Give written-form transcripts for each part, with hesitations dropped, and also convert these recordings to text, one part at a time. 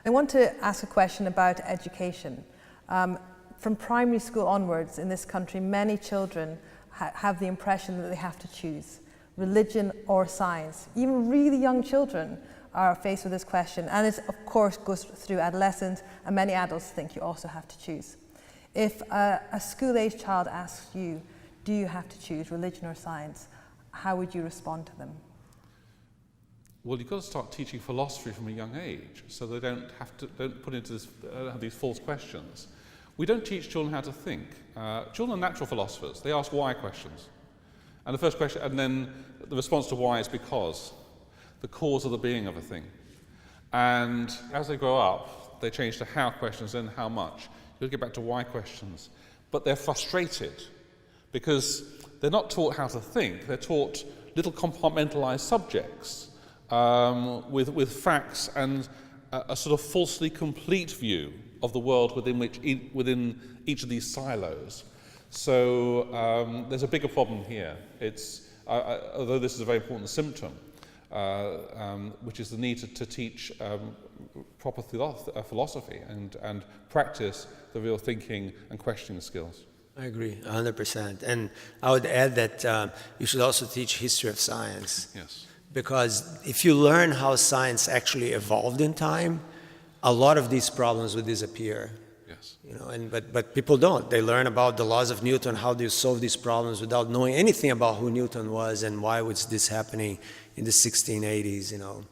I want to ask a question about education. From primary school onwards in this country, many children have the impression that they have to choose religion or science. Even really young children are faced with this question, and it of course goes through adolescence, and many adults think you also have to choose. If a school-age child asks you, do you have to choose religion or science, how would you respond to them? Well, you've got to start teaching philosophy from a young age, so they don't put into this, have these false questions. We don't teach children how to think. Children are natural philosophers. They ask why questions. And the first question, and then the response to why is because. The cause of the being of a thing. And as they grow up, they change to how questions, then how much. You'll get back to why questions. But they're frustrated because they're not taught how to think. They're taught little compartmentalized subjects with facts and a sort of falsely complete view of the world within each of these silos. So there's a bigger problem here. Although this is a very important symptom, which is the need to teach proper philosophy and practice the real thinking and questioning skills. I agree, 100%. And I would add that you should also teach history of science. Yes. Because if you learn how science actually evolved in time, a lot of these problems would disappear. Yes. You know, but people don't. They learn about the laws of Newton, how do you solve these problems without knowing anything about who Newton was and why was this happening in the 1680s, you know.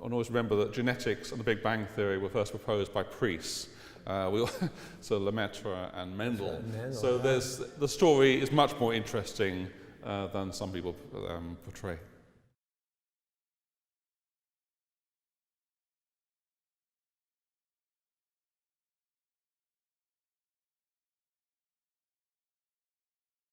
And always remember that genetics and the Big Bang Theory were first proposed by priests. So Lemaitre and Mendel. So the story is much more interesting than some people portray.